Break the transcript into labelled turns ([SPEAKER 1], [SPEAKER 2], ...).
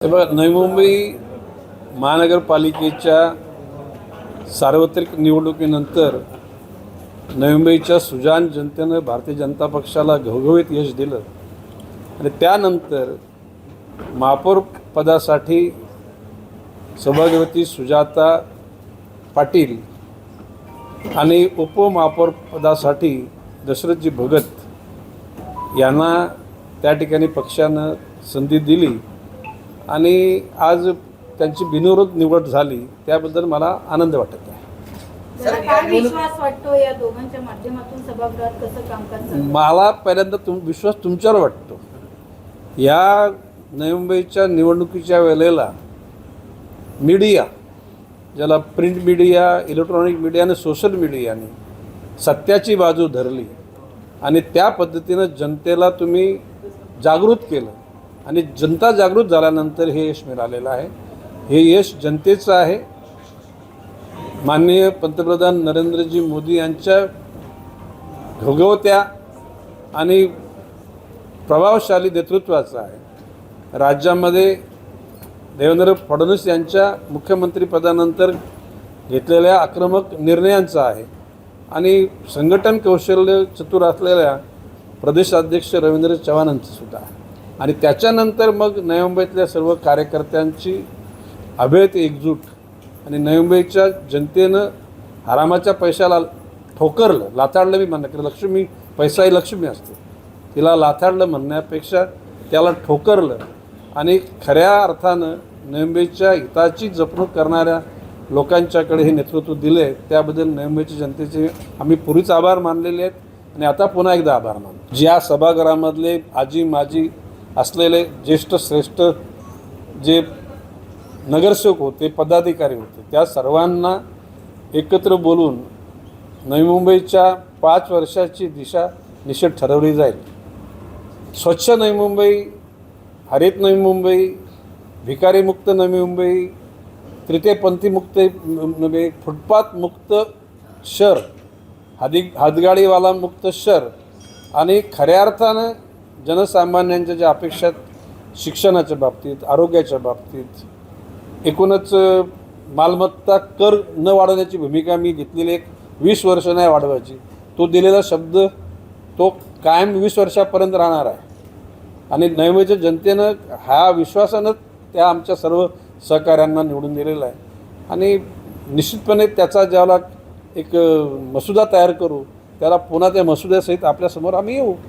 [SPEAKER 1] नवी मुंबई महानगरपालिकेच्या सार्वत्रिक निवडणुकीनंतर नवी मुंबईच्या सुजाण जनतेनं भारतीय जनता पक्षाला घवघवीत यश दिलं आणि त्यानंतर महापौर पदासाठी सौभाग्यवती सुजाता पाटील आणि उपमहापौर पदासाठी दशरथजी भगत यांना त्या ठिकाणी पक्षानं संधी दिली आणि आज त्यांची बिनविरोध निवड झाली, त्याबद्दल मला आनंद वाटत आहे।
[SPEAKER 2] काय विश्वास वाटतो या दोघांच्या माध्यमातून सभागृहात कसं कामकाज चालू?
[SPEAKER 1] मला पहिल्यांदा विश्वास तुमच्यावर वाटतो। या नवी मुंबईच्या निवडणुकीच्या वेळेला मीडिया, ज्याला प्रिंट मीडिया, इलेक्ट्रॉनिक मीडिया आणि सोशल मीडियाने सत्याची बाजू धरली आणि त्या पद्धतीनं जनतेला तुम्ही जागृत केलं आणि जनता जागृत झाल्यानंतर हे यश मिळालेलं आहे। हे यश जनतेचं आहे। माननीय पंतप्रधान नरेंद्रजी मोदी यांच्या घवघवत्या आणि प्रभावशाली नेतृत्वाचं आहे। राज्यामध्ये देवेंद्र फडणवीस यांच्या मुख्यमंत्रीपदानंतर घेतलेल्या आक्रमक निर्णयांचा आहे आणि संघटन कौशल्य चतुर असलेल्या प्रदेशाध्यक्ष रवींद्र चव्हाणांचं सुद्धा आहे आणि त्याच्यानंतर मग नवी मुंबईतल्या सर्व कार्यकर्त्यांची अभेद एकजूट आणि नवी मुंबईच्या जनतेनं हरामाच्या पैशाला ठोकरलं, लाथाडलं मी म्हणणं की लक्ष्मी, पैसा ही लक्ष्मी असते, तिला लाथाडलं म्हणण्यापेक्षा त्याला ठोकरलं आणि खऱ्या अर्थानं नवी मुंबईच्या हिताची जपणूक करणाऱ्या लोकांच्याकडे हे नेतृत्व दिलं आहे। त्याबद्दल नवी मुंबईच्या जनतेचे आम्ही पूर्वीच आभार मानलेले आहेत आणि आता पुन्हा एकदा आभार मानतो। ज्या सभागृहामधले आजी माजी असलेले ज्येष्ठ श्रेष्ठ जे नगरसेवक होते, पदाधिकारी होते, त्या सर्वांना एकत्र बोलून नवी मुंबईच्या 5 वर्षाची दिशा निश्चित ठरवली जाईल। स्वच्छ नवी मुंबई, हरित नवी मुंबई, भिकारीमुक्त नवी मुंबई, तृतीयपंथीमुक्त नवी, फुटपाथमुक्त शहर, हातगाडीवाला मुक्त शहर आणि खऱ्या अर्थानं जनसामान्यांच्या ज्या अपेक्षा शिक्षणाच्या बाबतीत, आरोग्याच्या बाबतीत, एकूणच मालमत्ता कर न वाढवण्याची भूमिका मी घेतलेली, एक 20 वर्ष नाही वाढवायची, तो दिलेला शब्द तो कायम 20 वर्षापर्यंत राहणार आहे आणि नवी मुंबईच्या जनतेनं ह्या विश्वासानं त्या आमच्या सर्व सहकाऱ्यांना निवडून दिलेला आहे आणि निश्चितपणे त्याचा ज्याला एक मसुदा तयार करू, त्याला पुन्हा त्या मसुद्यासहित आपल्यासमोर आम्ही येऊ।